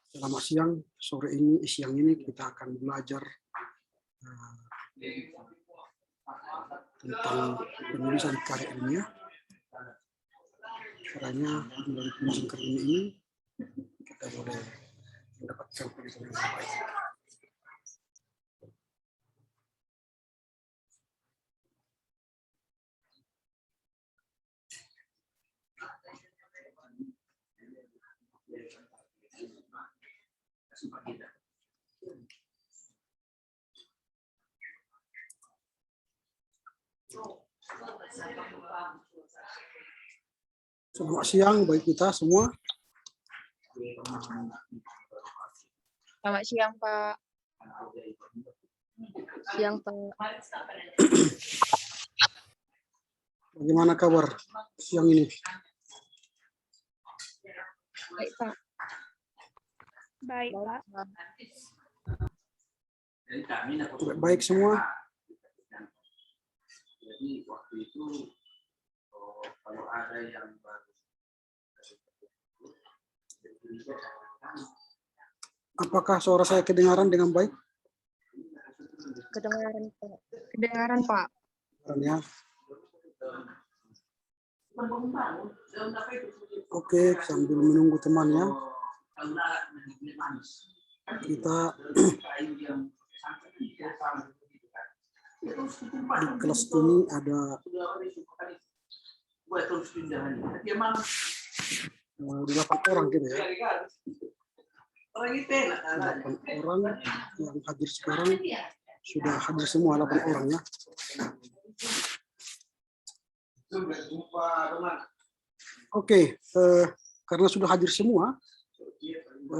Selamat siang. Siang ini kita akan belajar tentang penulisan karya ilmiah. Caranya melalui penulisan karya ilmiah ini kita boleh mendapatkan pengetahuan yang baik. Selamat siang bagi kita semua. Selamat siang, Pak. Siang, Pak. Bagaimana kabar siang ini? Baik, Pak. Baik, Pak. Baik semua. Jadi waktu itu kalau ada yang baru Apakah suara saya kedengaran dengan baik? Kedengaran, Pak. Kedengaran, Pak. Ya. Oke, sambil menunggu temannya, kita di kelas ini ada 8 orang gitu ya. 8 orang yang hadir sekarang, sudah hadir semua 8 orang ya. Oke, karena sudah hadir semua,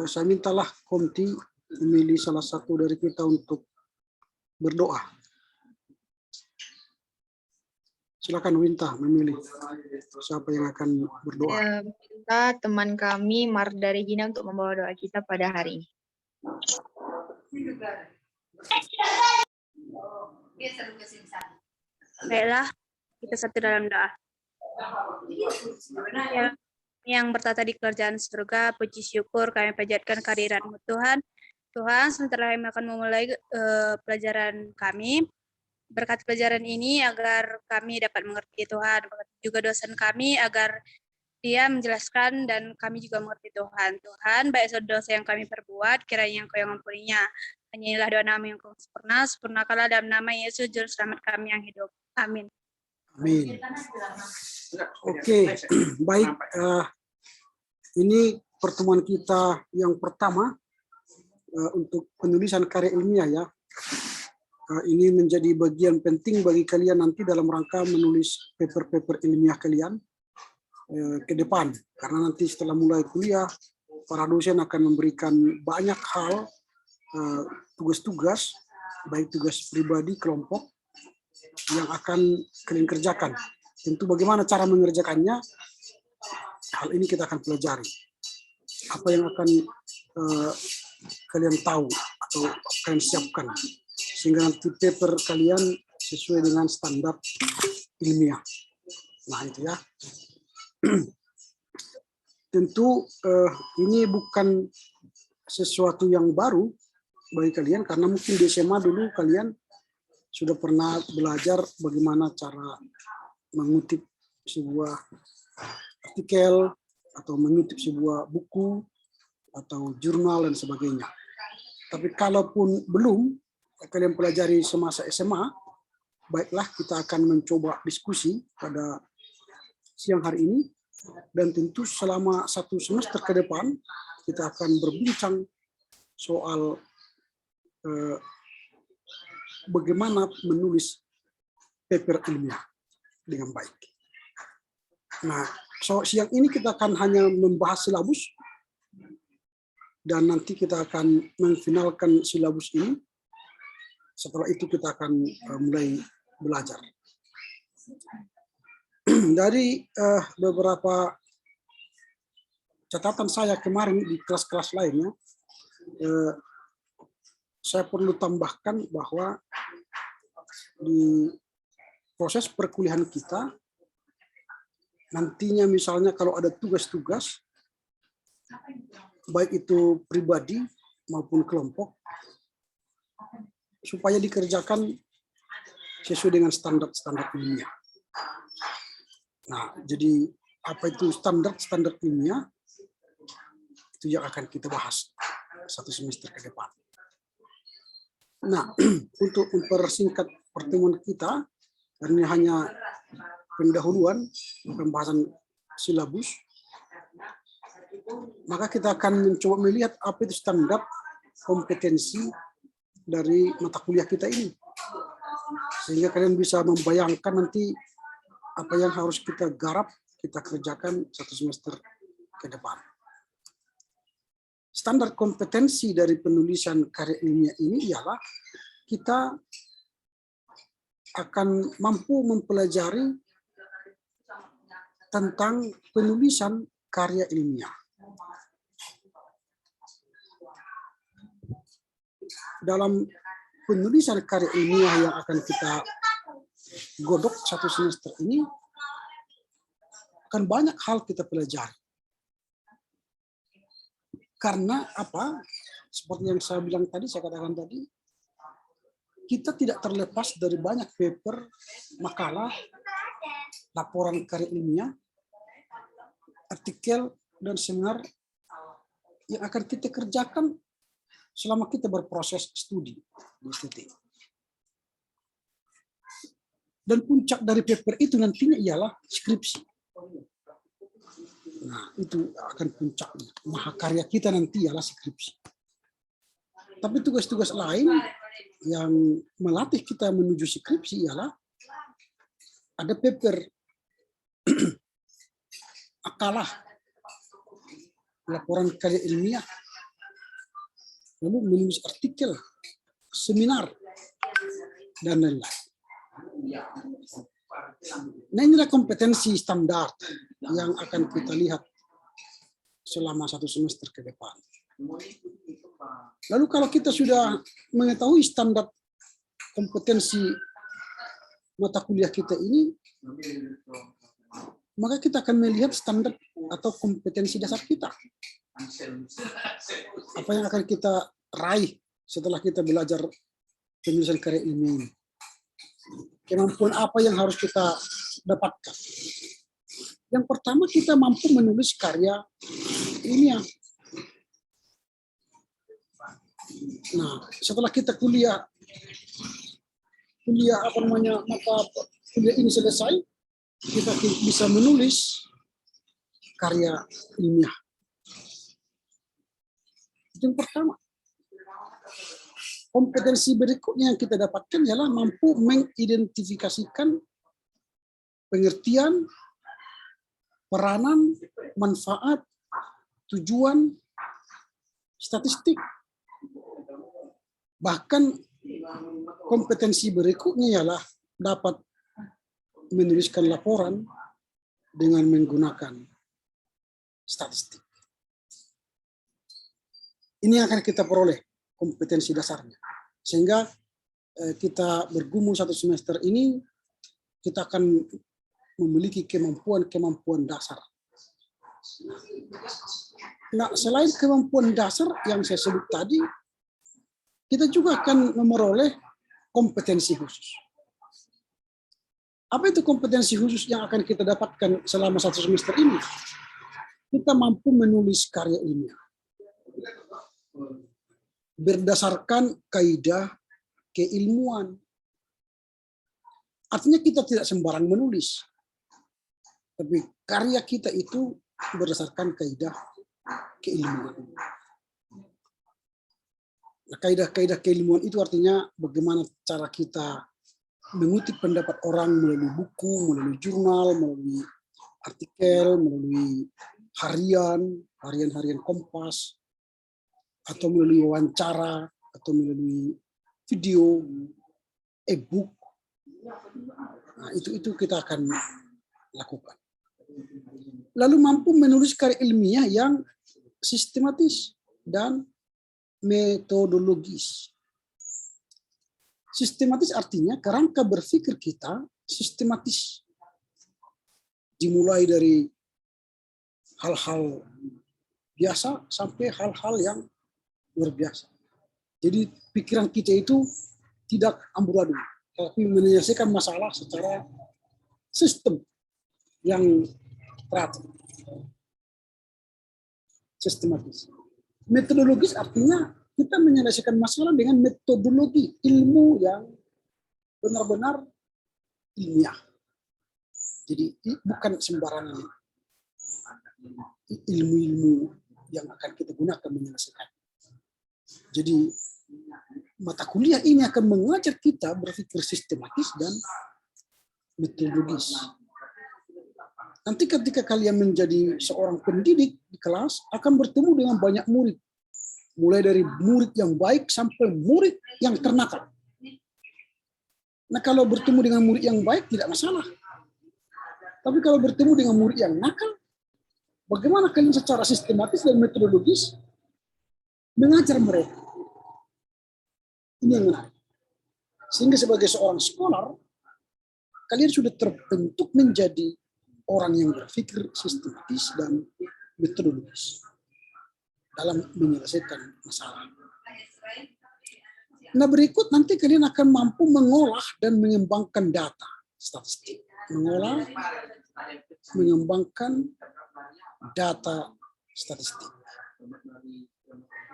saya mintalah Komti memilih salah satu dari kita untuk berdoa. Silakan Winta memilih siapa yang akan berdoa. Saya minta teman kami Marda Regina untuk membawa doa kita pada hari ini. Baiklah, kita satu dalam doa. Ya, yang bertata di kerajaan surga, puji syukur kami panjatkan kehadirat-Mu Tuhan. Tuhan, sementara kami akan memulai pelajaran kami, berkat pelajaran ini agar kami dapat mengerti Tuhan, juga dosen kami agar dia menjelaskan dan kami juga mengerti Tuhan. Tuhan, baik dosa yang kami perbuat, kiranya Engkau yang mengampuninya. Hanyalah doa nama yang sempurna, sempurnakanlah dalam nama Yesus, Juru Selamat kami yang hidup. Amin. Amin. Oke, baik. Ini pertemuan kita yang pertama untuk penulisan karya ilmiah ya. Ini menjadi bagian penting bagi kalian nanti dalam rangka menulis paper-paper ilmiah kalian ke depan. Karena nanti setelah mulai kuliah, para dosen akan memberikan banyak hal, tugas-tugas, baik tugas pribadi, kelompok, yang akan kalian kerjakan. Tentu bagaimana cara mengerjakannya, hal ini kita akan pelajari. Apa yang akan kalian tahu atau kalian siapkan, sehingga nanti paper kalian sesuai dengan standar ilmiah. Nah itu ya. Tentu ini bukan sesuatu yang baru bagi kalian, karena mungkin di SMA dulu kalian sudah pernah belajar bagaimana cara mengutip sebuah artikel atau mengutip sebuah buku atau jurnal dan sebagainya. Tapi kalaupun belum kalian pelajari semasa SMA, baiklah kita akan mencoba diskusi pada siang hari ini, dan tentu selama 1 semester ke depan kita akan berbincang soal bagaimana menulis paper ilmiah dengan baik. Nah, siang ini kita akan hanya membahas silabus, dan nanti kita akan memfinalkan silabus ini. Setelah itu kita akan mulai belajar. Dari beberapa catatan saya kemarin di kelas-kelas lainnya, saya perlu tambahkan bahwa di proses perkuliahan kita, nantinya misalnya kalau ada tugas-tugas, baik itu pribadi maupun kelompok, supaya dikerjakan sesuai dengan standar-standar ilmiah. Nah, jadi apa itu standar ilmiah? Itu yang akan kita bahas satu semester ke depan. Nah, untuk mempersingkat pertemuan kita, karena hanya pendahuluan pembahasan silabus, maka kita akan mencoba melihat apa itu standar kompetensi dari mata kuliah kita ini, sehingga kalian bisa membayangkan nanti apa yang harus kita garap, kita kerjakan satu semester ke depan. Standar kompetensi dari penulisan karya ilmiah ini ialah kita akan mampu mempelajari tentang penulisan karya ilmiah. Dalam penulisan karya ilmiah yang akan kita godok satu semester ini, akan banyak hal kita pelajari. Karena apa? Seperti yang saya bilang tadi, saya katakan tadi, kita tidak terlepas dari banyak paper, makalah, laporan karya ilmiah, artikel, dan seminar yang akan kita kerjakan selama kita berproses studi di STT. Dan puncak dari paper itu nantinya ialah skripsi. Nah, itu akan puncaknya. Mahakarya kita nanti ialah skripsi. Tapi tugas-tugas lain yang melatih kita menuju skripsi ialah ada paper akalah, laporan karya ilmiah, lalu menulis artikel, seminar, dan lain-lain. Nah, inilah kompetensi standar yang akan kita lihat selama satu semester ke depan. Lalu kalau kita sudah mengetahui standar kompetensi mata kuliah kita ini, maka kita akan melihat standar atau kompetensi dasar kita. Apa yang akan kita raih setelah kita belajar penulisan karya ilmiah ini. Kemampuan apa yang harus kita dapatkan? Yang pertama, kita mampu menulis karya ilmiah. Nah, setelah kita kuliah mata kuliah ini selesai, kita bisa menulis karya ilmiah. Itu yang pertama. Kompetensi berikutnya yang kita dapatkan ialah mampu mengidentifikasikan pengertian, peranan, manfaat, tujuan, statistik. Bahkan kompetensi berikutnya ialah dapat menuliskan laporan dengan menggunakan statistik. Ini akan kita peroleh kompetensi dasarnya. Sehingga kita bergumul satu semester ini, kita akan memiliki kemampuan dasar. Nah, selain kemampuan dasar yang saya sebut tadi, kita juga akan memperoleh kompetensi khusus. Apa itu kompetensi khusus yang akan kita dapatkan selama satu semester ini? Kita mampu menulis karya ilmiah berdasarkan kaidah keilmuan. Artinya kita tidak sembarang menulis, tapi karya kita itu berdasarkan kaidah keilmuan. Nah, kaidah keilmuan itu artinya bagaimana cara kita mengutip pendapat orang melalui buku, melalui jurnal, melalui artikel, melalui harian Kompas, atau melalui wawancara, atau melalui video, e-book. Nah, itu kita akan lakukan. Lalu mampu menulis karya ilmiah yang sistematis dan metodologis. Sistematis artinya kerangka berpikir kita sistematis. Dimulai dari hal-hal biasa sampai hal-hal yang luar biasa. Jadi pikiran kita itu tidak amburadul, tapi menyelesaikan masalah secara sistem yang teratur, sistematis. Metodologis artinya kita menyelesaikan masalah dengan metodologi ilmu yang benar-benar ilmiah. Jadi bukan sembarangan ilmu-ilmu yang akan kita gunakan menyelesaikan. Jadi mata kuliah ini akan mengajar kita berpikir sistematis dan metodologis. Nanti ketika kalian menjadi seorang pendidik di kelas akan bertemu dengan banyak murid. Mulai dari murid yang baik sampai murid yang ternakal. Nah, kalau bertemu dengan murid yang baik tidak masalah. Tapi kalau bertemu dengan murid yang nakal, bagaimana kalian secara sistematis dan metodologis mengajar mereka? Ini yang menarik. Sehingga sebagai seorang scholar, kalian sudah terbentuk menjadi orang yang berpikir sistematis dan metodologis dalam menyelesaikan masalah. Nah, berikut nanti kalian akan mampu mengolah dan mengembangkan data statistik. Mengolah, mengembangkan data statistik.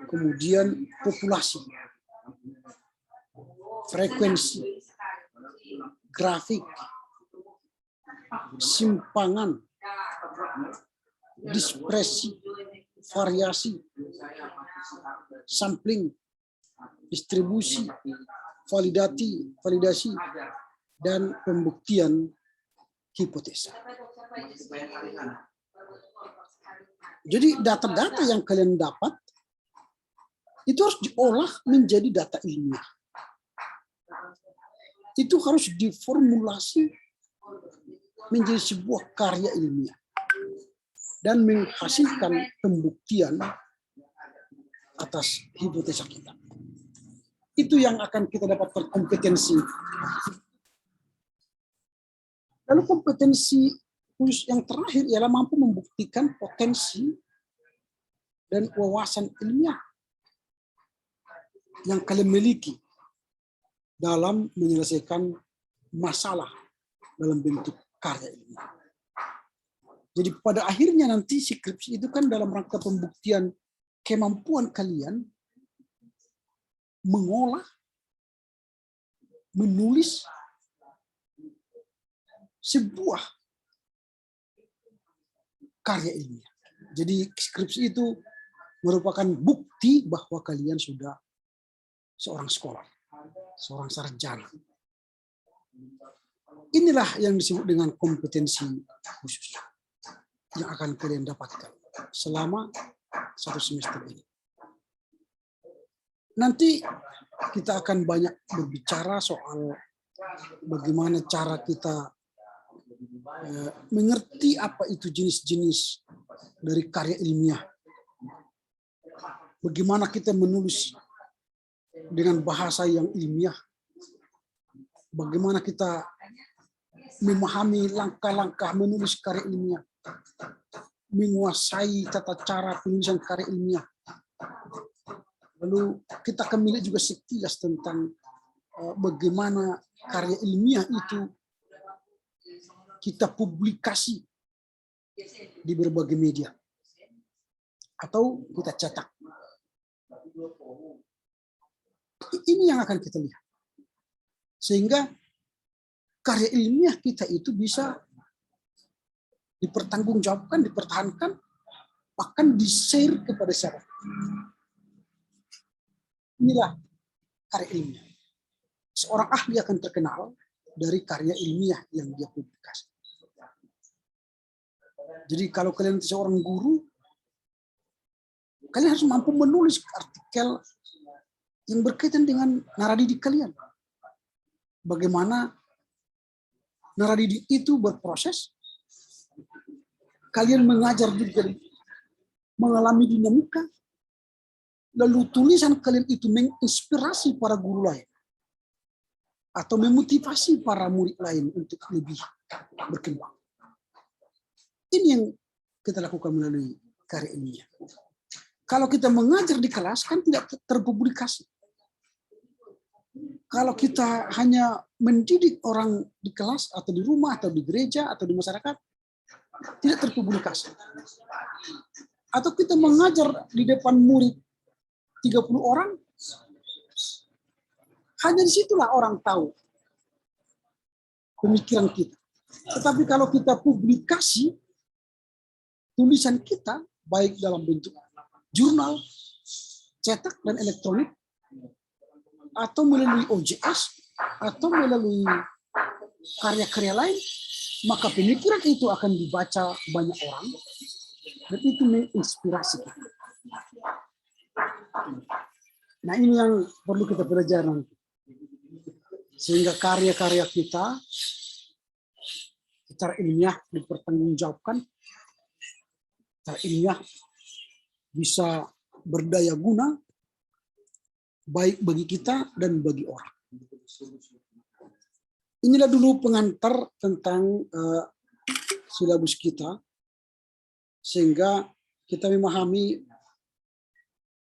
Kemudian populasi, frekuensi, grafik, simpangan, dispersi, variasi, sampling, distribusi, validasi, dan pembuktian hipotesa. Jadi data-data yang kalian dapat itu harus diolah menjadi data ilmiah. Itu harus diformulasi menjadi sebuah karya ilmiah dan menghasilkan pembuktian atas hipotesa kita. Itu yang akan kita dapatkan kompetensi. Lalu kompetensi khusus yang terakhir ialah mampu membuktikan potensi dan wawasan ilmiah yang kalian miliki dalam menyelesaikan masalah dalam bentuk karya ilmiah. Jadi pada akhirnya nanti skripsi itu kan dalam rangka pembuktian kemampuan kalian mengolah, menulis sebuah karya ilmiah. Jadi skripsi itu merupakan bukti bahwa kalian sudah seorang scholar, seorang sarjana. Inilah yang disebut dengan kompetensi khusus yang akan kalian dapatkan selama 1 semester ini. Nanti kita akan banyak berbicara soal bagaimana cara kita mengerti apa itu jenis-jenis dari karya ilmiah. Bagaimana kita menulis dengan bahasa yang ilmiah. Bagaimana kita memahami langkah-langkah menulis karya ilmiah. Menguasai tata cara penulisan karya ilmiah. Lalu kita akan melihat juga sekilas tentang bagaimana karya ilmiah itu kita publikasi di berbagai media atau kita cetak. Ini yang akan kita lihat. Sehingga karya ilmiah kita itu bisa dipertanggungjawabkan, dipertahankan, bahkan di-share kepada siapa. Inilah karya ilmiah. Seorang ahli akan terkenal dari karya ilmiah yang dia publikasi. Jadi kalau kalian seorang guru, kalian harus mampu menulis artikel yang berkaitan dengan naradidik kalian. Bagaimana naradidik itu berproses, kalian mengajar juga mengalami dinamika, lalu tulisan kalian itu menginspirasi para guru lain atau memotivasi para murid lain untuk lebih berkembang. Ini yang kita lakukan melalui karya ilmiah. Kalau kita mengajar di kelas kan tidak terpublikasi. Kalau kita hanya mendidik orang di kelas atau di rumah atau di gereja atau di masyarakat, tidak terpublikasi. Atau kita mengajar di depan murid 30 orang, hanya disitulah orang tahu pemikiran kita. Tetapi kalau kita publikasi tulisan kita, baik dalam bentuk jurnal, cetak dan elektronik, atau melalui OJS, atau melalui karya-karya lain, maka pemikiran itu akan dibaca banyak orang, dan itu menginspirasi kita. Nah, ini yang perlu kita pelajari nanti. Sehingga karya-karya kita secara ilmiah dipertanggungjawabkan, secara ilmiah bisa berdaya guna, baik bagi kita dan bagi orang. Inilah dulu pengantar tentang silabus kita, sehingga kita memahami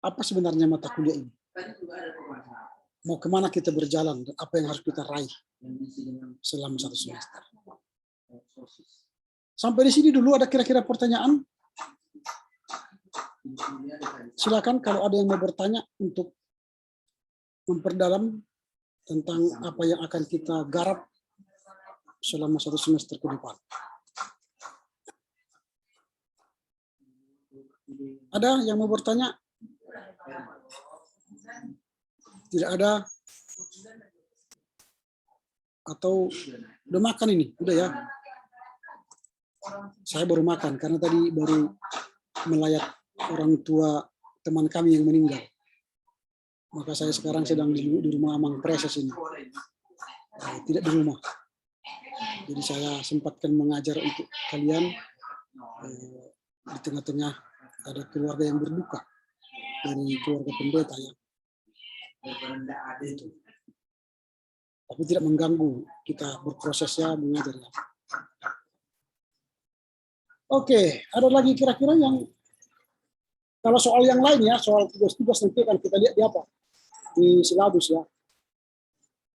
apa sebenarnya mata kuliah ini. Mau kemana kita berjalan dan apa yang harus kita raih selama 1 semester. Sampai di sini dulu, ada kira-kira pertanyaan? Silakan kalau ada yang mau bertanya untuk memperdalam tentang apa yang akan kita garap selama 1 semester ke depan. Ada yang mau bertanya? Tidak ada? Atau udah makan ini? Udah ya? Saya baru makan karena tadi baru melayat orang tua teman kami yang meninggal. Maka saya sekarang sedang di rumah Amang Preses ini. Tidak di rumah. Jadi saya sempatkan mengajar untuk kalian di tengah-tengah ada keluarga yang berduka dari keluarga pendeta ya. Tapi tidak mengganggu kita berprosesnya mengajarnya. Oke, ada lagi kira-kira yang kalau soal yang lain ya, soal tugas-tugas nanti akan kita lihat di apa? Di silabus ya.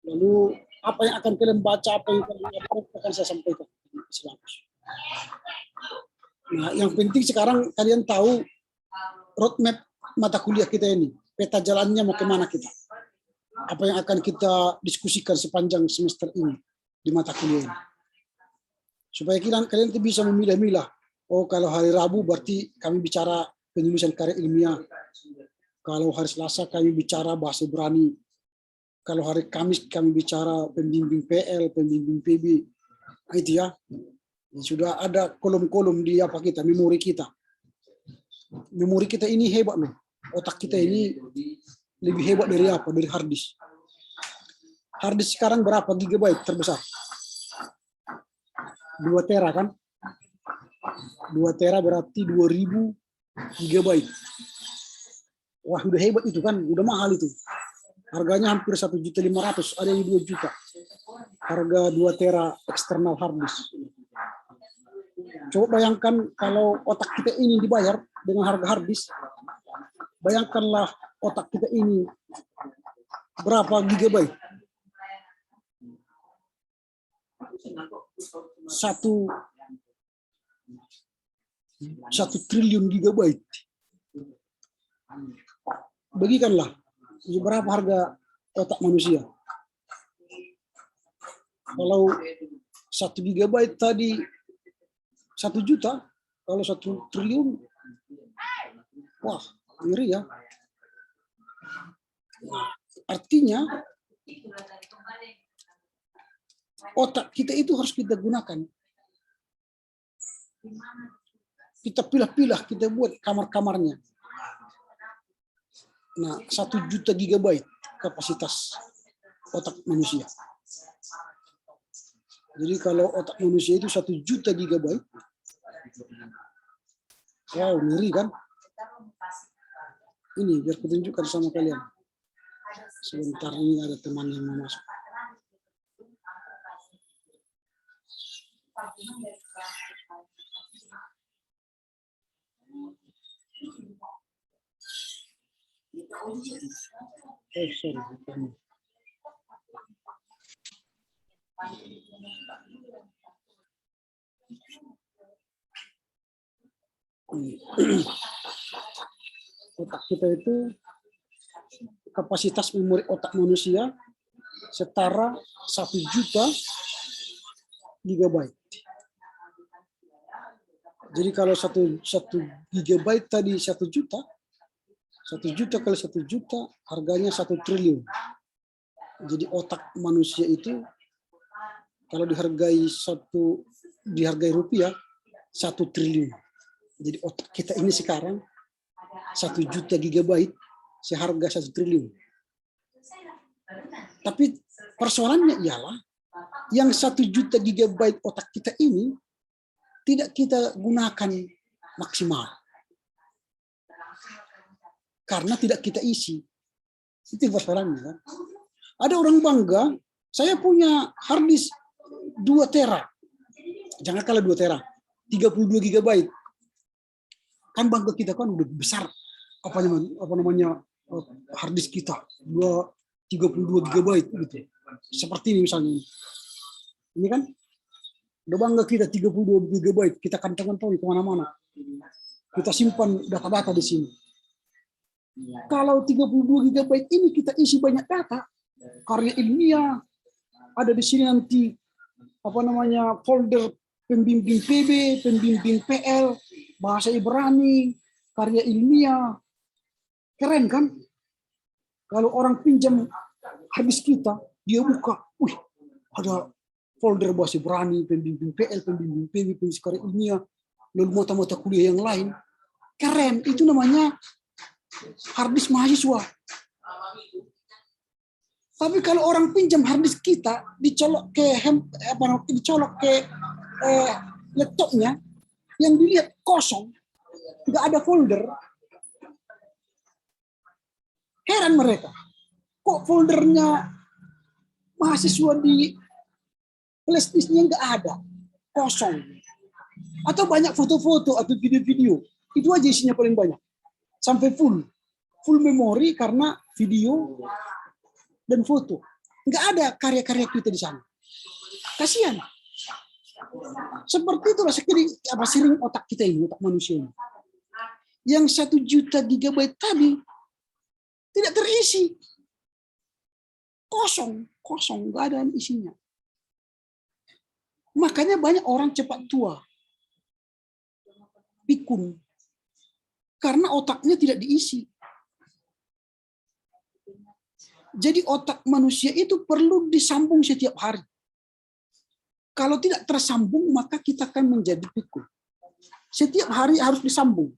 Lalu apa yang akan kalian baca, apa yang akan saya sampaikan di silabus. Nah, yang penting sekarang kalian tahu roadmap mata kuliah kita ini, peta jalannya mau kemana kita. Apa yang akan kita diskusikan sepanjang semester ini di mata kuliah ini. Supaya kalian bisa memilah-milah. Oh, kalau hari Rabu berarti kami bicara penulisan karya ilmiah. Kalau hari Selasa kami bicara bahasa Ibrani. Kalau hari Kamis kami bicara pembimbing PL, pembimbing PB. Nah, itu ya. Sudah ada kolom-kolom di apa kita, memori kita. Memori kita ini hebat loh. Otak kita ini lebih hebat dari apa? Dari hard disk. Hard disk sekarang berapa gigabyte terbesar? 2 tera kan? 2 tera berarti 2000 gigabyte. Wah, udah hebat itu kan, udah mahal itu. Harganya hampir 1.500.000, ada yang 2 juta. Harga 2 tera eksternal hard disk. Coba bayangkan kalau otak kita ini dibayar dengan harga hard disk. Bayangkanlah otak kita ini berapa gigabyte? 1 triliun gigabyte. Bagikanlah berapa harga otak manusia. Kalau 1 gigabyte tadi 1 juta, kalau 1 triliun, wah, ngeri ya. Artinya otak kita itu harus kita gunakan. Kita pilah-pilah, kita buat kamar-kamarnya. Nah, 1 juta gigabyte kapasitas otak manusia. Jadi kalau otak manusia itu 1 juta gigabyte, wow, ngeri kan? Ini biar kutunjukkan sama kalian. Sebentar, ini ada teman yang mau masuk. sorry. Otak kita itu, kapasitas memori otak manusia setara 1 juta gigabyte. Jadi kalau 1 gigabyte tadi 1 juta, 1 juta kali 1 juta harganya 1 triliun. Jadi otak manusia itu kalau dihargai rupiah 1 triliun. Jadi otak kita ini sekarang 1 juta gigabyte seharga 1 triliun. Tapi persoalannya ialah yang 1 juta gigabyte otak kita ini tidak kita gunakan maksimal. Karena tidak kita isi. Itu persoalannya. Kan? Ada orang bangga, saya punya hard disk 2 tera. Jangan kalah 2 tera. 32 gigabyte. Kan bangga kita kan udah besar. Apa namanya hard disk kita. 32 gigabyte gitu. Seperti ini misalnya. Ini kan udah bangga kita 32 gigabyte. Kita kantong-kantong kemana-mana. Kita simpan data-data di sini. Kalau 32 gigabyte ini kita isi banyak data, karya ilmiah ada di sini nanti folder pembimbing PB, pembimbing PL, bahasa Ibrani, karya ilmiah, keren kan? Kalau orang pinjam habis kita, dia buka, wih, ada folder bahasa Ibrani, pembimbing PL, pembimbing PB, pembimbing karya ilmiah, lalu mata-mata kuliah yang lain, keren. Itu namanya harddisk mahasiswa. Tapi kalau orang pinjam harddisk kita, dicolok ke laptopnya, yang dilihat kosong, nggak ada folder. Heran mereka, kok foldernya mahasiswa di flash disknya nggak ada, kosong. Atau banyak foto-foto atau video-video, itu aja isinya paling banyak. Sampai full memori karena video dan foto. Nggak ada karya-karya kita di sana. Kasihan. Seperti itulah sering otak kita ini, otak manusia ini. Yang 1 juta gigabyte tadi tidak terisi. Kosong, nggak ada isinya. Makanya banyak orang cepat tua. Pikun. Karena otaknya tidak diisi. Jadi otak manusia itu perlu disambung setiap hari. Kalau tidak tersambung, maka kita akan menjadi pikun. Setiap hari harus disambung.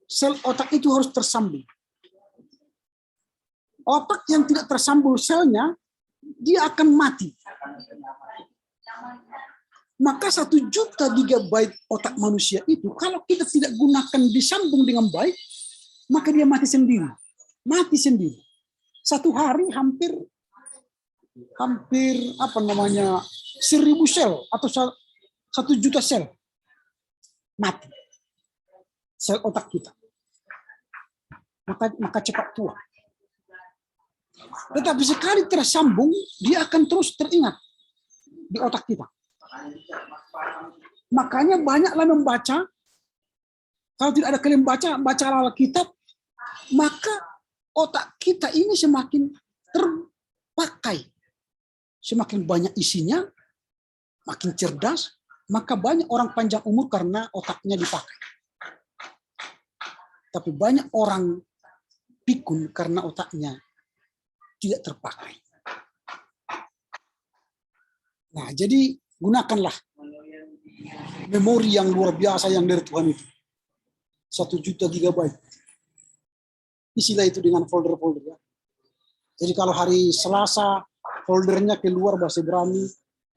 Sel otak itu harus tersambung. Otak yang tidak tersambung selnya, dia akan mati. Maka 1 juta gigabyte otak manusia itu, kalau kita tidak gunakan disambung dengan baik, maka dia mati sendiri. Mati sendiri. 1 hari hampir 1000 sel atau 1 juta sel mati. Sel otak kita. Maka cepat tua. Tetapi sekali tersambung, dia akan terus teringat di otak kita. Makanya banyaklah membaca. Kalau tidak ada kalian bacalah Alkitab, maka otak kita ini semakin terpakai. Semakin banyak isinya, makin cerdas, maka banyak orang panjang umur karena otaknya dipakai. Tapi banyak orang pikun karena otaknya tidak terpakai. Nah, jadi gunakanlah memori yang luar biasa yang dari Tuhan itu. 1 juta gigabyte. Isilah itu dengan folder-folder. Ya. Jadi kalau hari Selasa foldernya keluar bahasa Ibrani,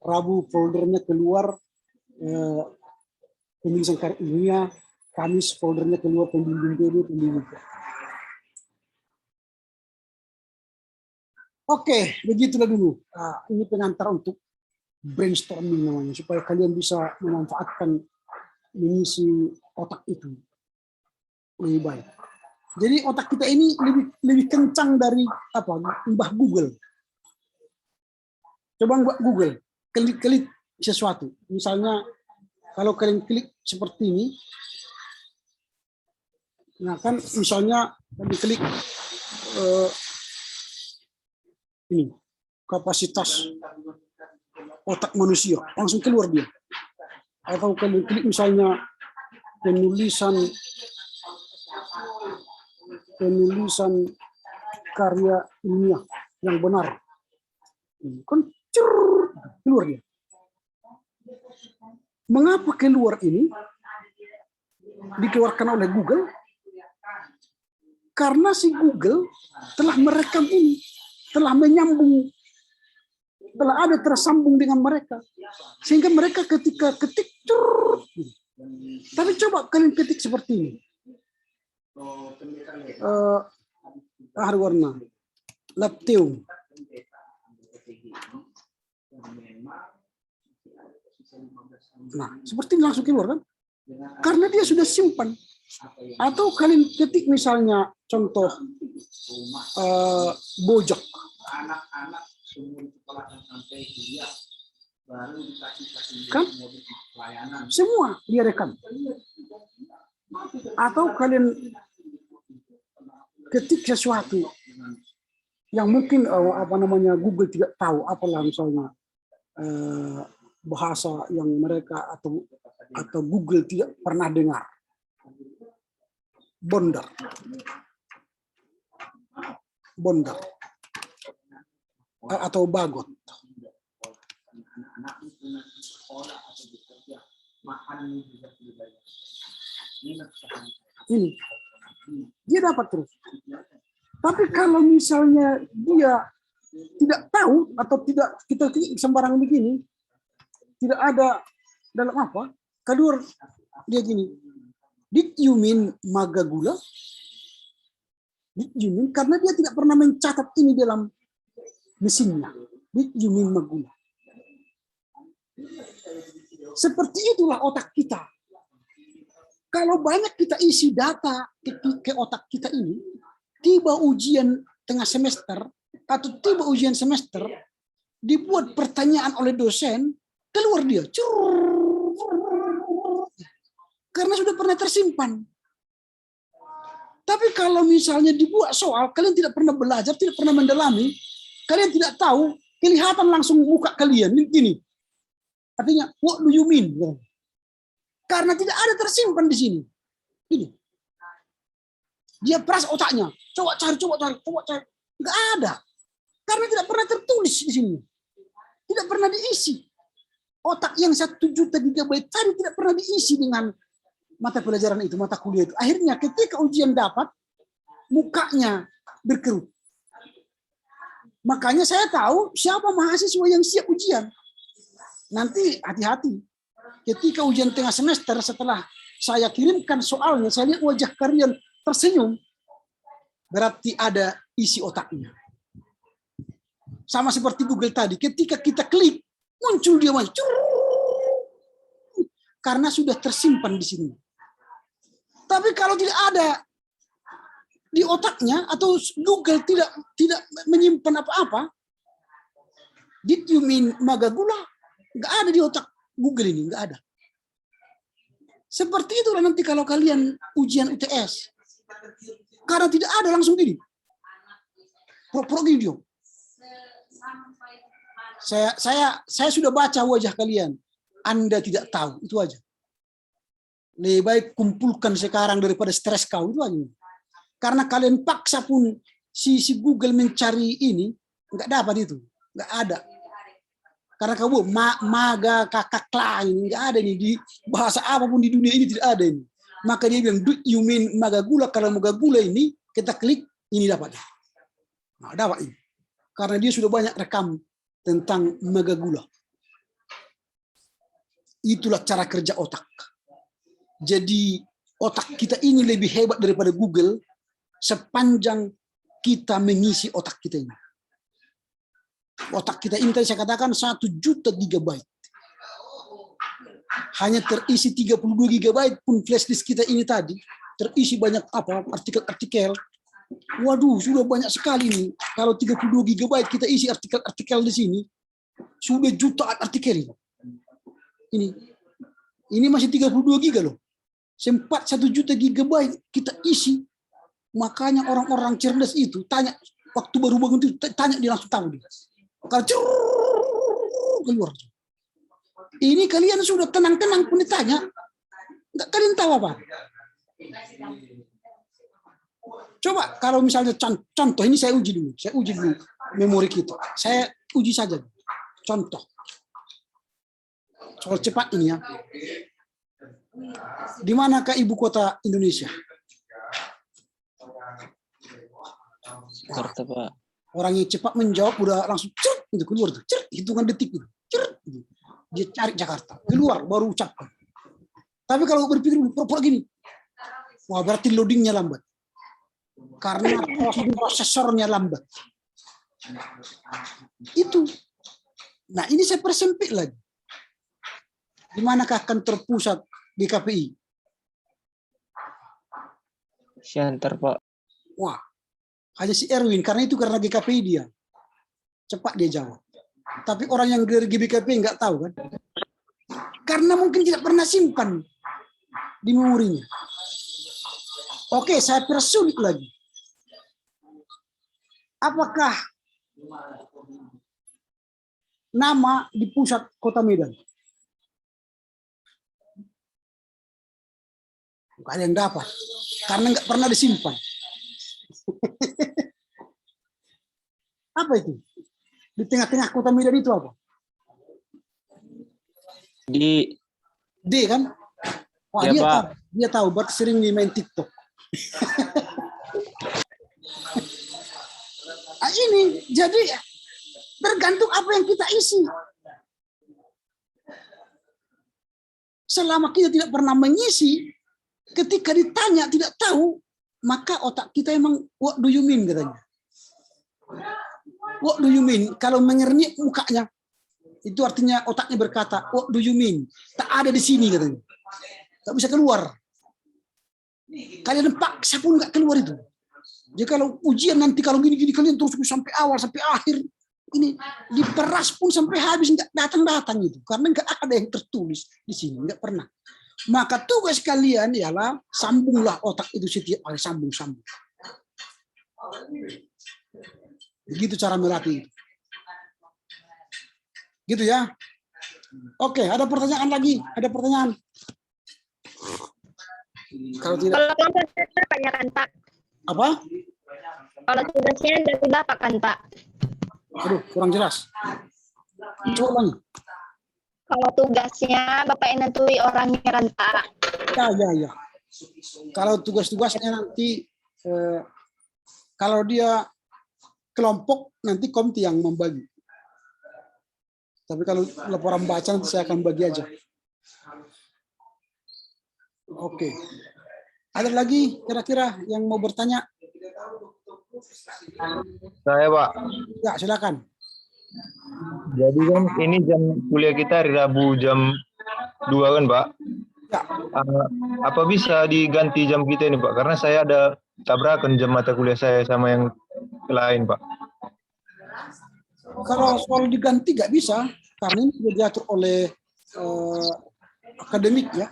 Rabu foldernya keluar penulisan karya ilmiah, Kamis foldernya keluar pembimbing PB, pembimbing. Oke, begitulah dulu. Nah, ini pengantar untuk brainstorming namanya, supaya kalian bisa memanfaatkan mengisi otak itu lebih baik. Jadi otak kita ini lebih kencang dari apa? Mbah Google. Coba Mbah Google, klik sesuatu. Misalnya kalau kalian klik seperti ini, nah kan misalnya diklik ini kapasitas otak manusia, langsung keluar dia. Atau kalian klik misalnya penulisan karya ilmiah yang benar, kan keluar dia. Mengapa keluar ini dikeluarkan oleh Google? Karena si Google telah merekam ini, telah menyambung, telah ada tersambung dengan mereka, sehingga mereka ketika ketik tapi coba kalian ketik seperti ini, warna lapteum. Nah, seperti ini langsung keluar kan? Karena dia sudah simpan. Atau kalian ketik misalnya contoh bojok. Kan? Semua dia rekam. Atau kalian ketik sesuatu yang mungkin Google tidak tahu, apalah misalnya bahasa yang mereka atau Google tidak pernah dengar. Bondar atau bagot. Ini dia dapat terus. Tapi kalau misalnya dia tidak tahu atau tidak, kita sembarang begini, tidak ada dalam apa, keluar dia gini. Did you mean Magagula? Did you mean? Karena dia tidak pernah mencatat ini dalam mesinnya. Did you mean Magula? Seperti itulah otak kita. Kalau banyak kita isi data ke otak kita ini, tiba ujian tengah semester atau tiba ujian semester, dibuat pertanyaan oleh dosen, keluar dia. Karena sudah pernah tersimpan. Tapi kalau misalnya dibuat soal, kalian tidak pernah belajar, tidak pernah mendalami, kalian tidak tahu, kelihatan langsung muka kalian, gini. Artinya, what do you mean? Karena tidak ada tersimpan di sini. Ini. Dia peras otaknya. Coba cari. Nggak ada. Karena tidak pernah tertulis di sini. Tidak pernah diisi. Otak yang 1 juta GB tadi tidak pernah diisi dengan mata pelajaran itu, mata kuliah itu. Akhirnya ketika ujian dapat, mukanya berkerut. Makanya saya tahu siapa mahasiswa yang siap ujian. Nanti hati-hati. Ketika ujian tengah semester, setelah saya kirimkan soalnya, saya lihat wajah kalian tersenyum, berarti ada isi otaknya. Sama seperti Google tadi, ketika kita klik, muncul dia maju. Karena sudah tersimpan di sini. Tapi kalau tidak ada di otaknya atau Google tidak menyimpan apa-apa, did you mean Magagula? Nggak ada di otak Google ini, nggak ada. Seperti itulah nanti kalau kalian ujian UTS. Karena tidak ada langsung gini. Pro gini. Saya sudah baca wajah kalian. Anda tidak tahu, itu aja. Lebih baik kumpulkan sekarang daripada stres kau, itu aja. Karena kalian paksa pun si Google mencari ini, nggak dapat itu, nggak ada. Karena kamu maga kakak lain, nggak ada ini di bahasa apapun di dunia ini, tidak ada ini. Maka dia bilang, do you mean Magagula? Kalau Magagula ini kita klik, ini dapat. Nah, dapat ini. Karena dia sudah banyak rekam tentang Magagula. Itulah cara kerja otak. Jadi otak kita ini lebih hebat daripada Google sepanjang kita mengisi otak kita ini. Otak kita ini tadi saya katakan 1 juta GB. Hanya terisi 32 GB pun flash disk kita ini tadi terisi banyak apa artikel-artikel. Waduh, sudah banyak sekali nih. Kalau 32 GB kita isi artikel-artikel di sini, sudah jutaan artikel itu. Ini masih 32 GB loh. Sempat 1 juta GB kita isi. Makanya orang-orang cerdas itu tanya waktu baru bangun itu, tanya dia langsung tahu dia. Kalau keluar. Ini kalian sudah tenang-tenang pun ditanya. Enggak kalian tahu apa? Coba kalau misalnya contoh ini saya uji dulu memori kita. Saya uji saja. Contoh. Soal cepat ini ya. Di manakah ibu kota Indonesia? Jakarta, Pak. Orang yang cepat menjawab udah langsung cert, itu keluar tuh. Cert, hitungan detik itu. Cert, gitu. Dia cari Jakarta. Keluar baru ucapkan. Tapi kalau berpikir pura-pura gini. Wah, berarti loadingnya lambat. Karena prosesornya lambat. Itu. Nah, ini saya persempit lagi. Di manakah kantor pusat GKPI? Siantar, Pak. Wah, hanya si Erwin. Karena GKPI dia. Cepat dia jawab. Tapi orang yang dari GKPI nggak tahu kan? Karena mungkin tidak pernah simpan di memorinya. Oke, saya persulit lagi. Apakah nama di pusat kota Medan? Nggak ada yang dapat. Karena nggak pernah disimpan. Apa itu? Di tengah-tengah kota Medan itu apa? D kan? Wah, ya, dia Pak. tahu. Dia tahu, berarti sering main TikTok. Nah, ini jadi tergantung apa yang kita isi. Selama kita tidak pernah mengisi, ketika ditanya tidak tahu, maka otak kita emang what do you mean katanya. What do you mean? Kalau mengernyit mukanya, itu artinya otaknya berkata, what do you mean? Tak ada di sini katanya. Tak bisa keluar. Kalian paksa pun nggak keluar itu. Jadi kalau ujian nanti kalau gini-gini kalian terus sampai awal sampai akhir, ini diperas pun sampai habis nggak datang gitu. Karena nggak ada yang tertulis di sini, nggak pernah. Maka tugas kalian ialah sambunglah otak itu setiap hari, sambung. Begitu cara melatih. Gitu ya. Oke, ada pertanyaan lagi? Ada pertanyaan? Kalau tidak, Kalau tugasnya banyak kan Pak? apa? Kalau tugasnya dari Bapak kan Pak? Aduh, kurang jelas. Coba lagi. Kalau tugasnya Bapak yang nentuin orangnya kan Pak? Ya. Kalau tugas-tugasnya nanti, kalau dia kelompok, nanti komti yang membagi. Tapi kalau laporan baca nanti saya akan bagi aja. Oke. Ada lagi kira-kira yang mau bertanya? Saya, Pak. Ya, silakan. Jadi kan ini jam kuliah kita hari Rabu jam 2 kan, Pak? Ya. Apa bisa diganti jam kita ini, Pak? Karena saya ada tabrakan jam mata kuliah saya sama yang lain, Pak. Kalau soal diganti nggak bisa, karena ini sudah diatur oleh akademik ya.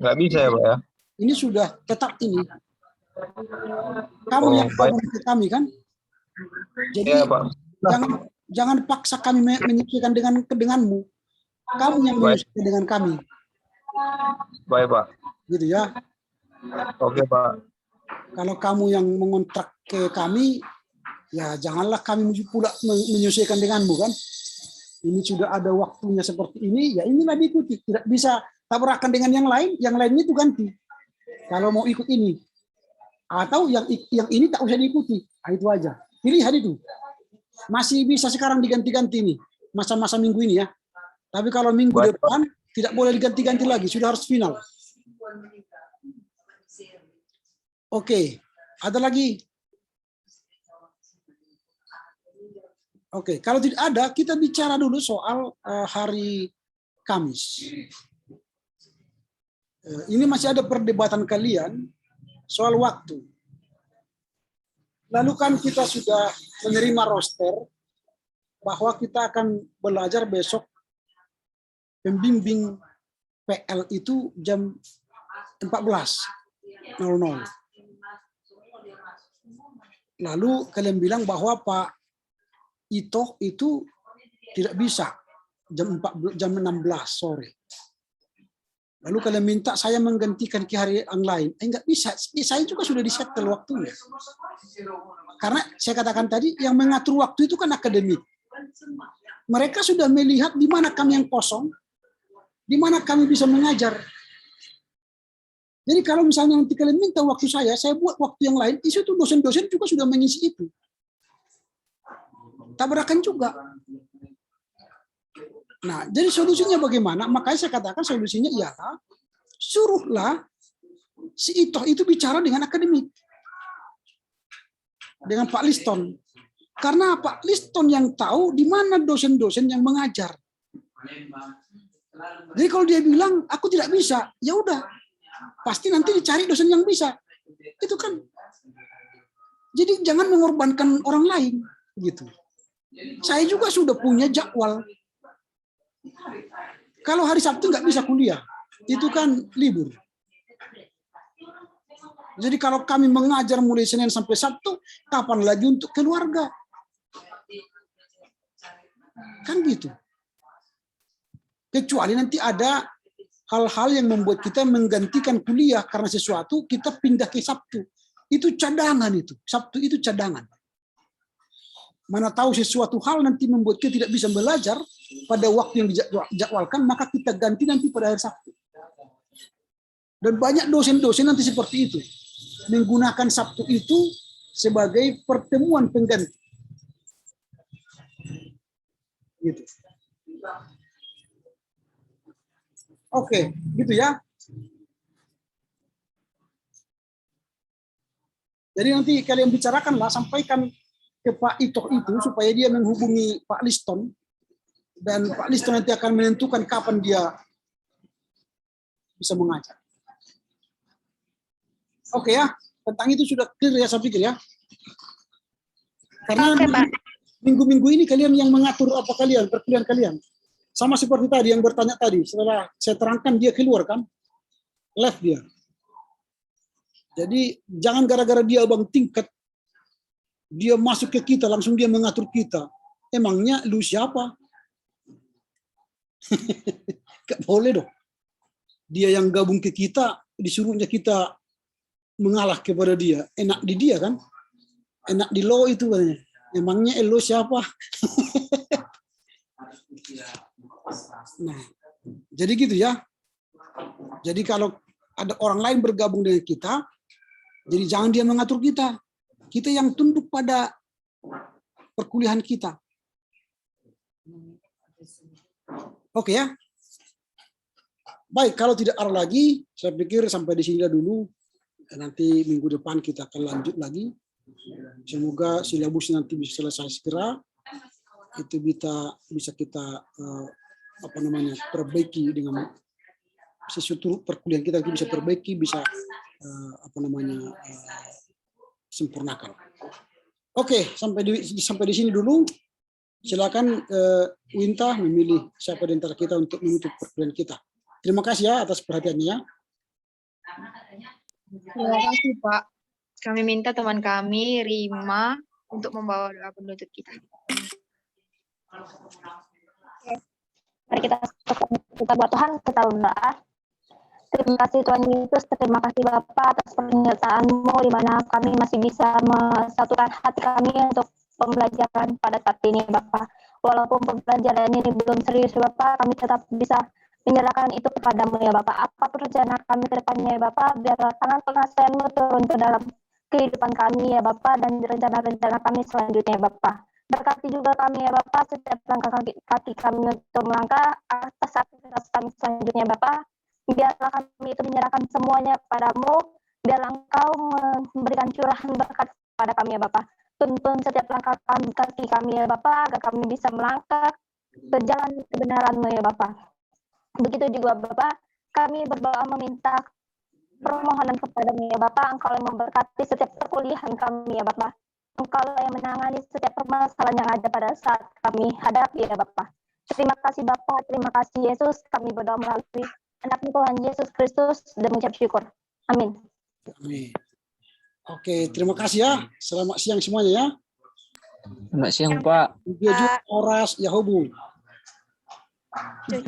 Nggak bisa ya, Pak ya? Ini sudah tetap ini. Kamu yang baik. tahu ke kami kan? Jadi Iya, Pak. jangan paksa kami menyesuaikan denganmu. Kamu yang Baik. menyesuaikan dengan kami. Baik, Pak. Gitu ya. Oke, Pak. Kalau kamu yang mengontrak ke kami, ya janganlah kami pula menyesuaikan denganmu kan. Ini sudah ada waktunya seperti ini, ya inilah diikuti. Tidak bisa tabrakan dengan yang lainnya itu ganti. Kalau mau ikut ini. Atau yang ini tak usah diikuti. Nah, itu aja. Pilihan itu. Masih bisa sekarang diganti-ganti nih. Masa-masa minggu ini ya. Tapi kalau minggu Baik, depan, tidak boleh diganti-ganti lagi. Sudah harus final. Oke. Ada lagi? Oke. Kalau tidak ada, kita bicara dulu soal hari Kamis. Ini masih ada perdebatan kalian soal waktu. Lalu kan kita sudah menerima roster bahwa kita akan belajar besok pembimbing PL itu jam 14.00. Lalu kalian bilang bahwa Pak Ito itu tidak bisa jam 16 sore. Lalu kalian minta saya menggantikan ke hari yang lain. Enggak bisa. Saya juga sudah disetel waktunya. Karena saya katakan tadi yang mengatur waktu itu kan akademik. Mereka sudah melihat di mana kami yang kosong, di mana kami bisa mengajar. Jadi kalau misalnya nanti kalian minta waktu saya buat waktu yang lain, itu dosen-dosen juga sudah mengisi itu. Tabrakan juga. Nah, jadi solusinya bagaimana? Makanya saya katakan solusinya ialah suruhlah si Ito itu bicara dengan akademik. Dengan Pak Liston. Karena Pak Liston yang tahu di mana dosen-dosen yang mengajar. Jadi kalau dia bilang, aku tidak bisa, ya udah. Pasti nanti dicari dosen yang bisa. Itu kan. Jadi jangan mengorbankan orang lain. Gitu. Saya juga sudah punya jadwal. Kalau hari Sabtu nggak bisa kuliah, itu kan libur. Jadi kalau kami mengajar mulai Senin sampai Sabtu, kapan lagi untuk keluarga? Kan gitu. Kecuali nanti ada hal-hal yang membuat kita menggantikan kuliah karena sesuatu, kita pindah ke Sabtu. Itu cadangan itu. Sabtu itu cadangan. Mana tahu sesuatu hal nanti membuat kita tidak bisa belajar pada waktu yang dijadwalkan, maka kita ganti nanti pada hari Sabtu. Dan banyak dosen-dosen nanti seperti itu. Menggunakan Sabtu itu sebagai pertemuan pengganti. Gitu. Oke, gitu ya. Jadi nanti kalian bicarakanlah, sampaikan ke Pak Ito itu supaya dia menghubungi Pak Liston, dan Pak Liston nanti akan menentukan kapan dia bisa mengajar. Oke ya, tentang itu sudah clear ya saya pikir ya. Karena minggu-minggu ini kalian yang mengatur apa kalian, perkuliahan kalian. Sama seperti tadi yang bertanya tadi, setelah saya terangkan dia keluar kan, left dia. Jadi jangan gara-gara dia abang tingkat, dia masuk ke kita, langsung dia mengatur kita. Emangnya lu siapa? Gak boleh dong. Dia yang gabung ke kita, disuruhnya kita mengalah kepada dia. Enak di dia kan? Enak di lo itu katanya. Emangnya lo siapa? Nah, jadi gitu ya. Jadi kalau ada orang lain bergabung dengan kita, jadi jangan dia mengatur kita. Kita yang tunduk pada perkuliahan kita. Oke ya. Baik, kalau tidak ada lagi, saya pikir sampai di sini dulu. Nanti minggu depan kita akan lanjut lagi. Semoga silabus nanti bisa selesai segera. Itu bisa kita perbaiki dengan sesuatu perkuliahan kita bisa perbaiki, bisa sempurnakan. Oke, sampai di sini dulu. Silakan Winta memilih siapa di antara kita untuk menutup perkuliahan kita. Terima kasih ya atas perhatiannya. Terima kasih Pak. Kami minta teman kami Rima untuk membawa doa penutup kita. Mari kita buat Tuhan, kita berdoa. Terima kasih Tuhan Yesus, terima kasih Bapak atas penyertaan-Mu di mana kami masih bisa mensatukan hati kami untuk pembelajaran pada saat ini Bapak. Walaupun pembelajaran ini belum serius Bapak, kami tetap bisa menyerahkan itu kepadamu ya Bapak. Apapun rencana kami ke depannya ya Bapak, biarlah tangan pengasihan-Mu turun ke dalam kehidupan kami ya Bapak, dan rencana-rencana kami selanjutnya ya Bapak. Berkati juga kami ya Bapak, setiap langkah kaki kami untuk melangkah atas aktivitas kami selanjutnya Bapak. Biarlah kami itu menyerahkan semuanya kepadamu, biarlah Engkau memberikan curahan berkat pada kami ya Bapak. Tuntun setiap langkah kaki kami ya Bapak, agar kami bisa melangkah berjalan kebenaran-Mu ya Bapak. Begitu juga Bapak, Kami berdoa meminta permohonan kepada-Mu ya Bapak, Engkau yang memberkati setiap perkuliahan kami ya Bapak. Engkau yang menangani setiap permasalahan yang ada pada saat kami hadapi ya Bapak. Terima kasih Bapak, terima kasih Yesus. Kami berdoa melalui anak-Mu Tuhan Yesus Kristus dan mengucap syukur. Amin. Amin. Oke, terima kasih ya. Selamat siang semuanya ya. Selamat siang, Pak. Oras Yahobu. Cuy.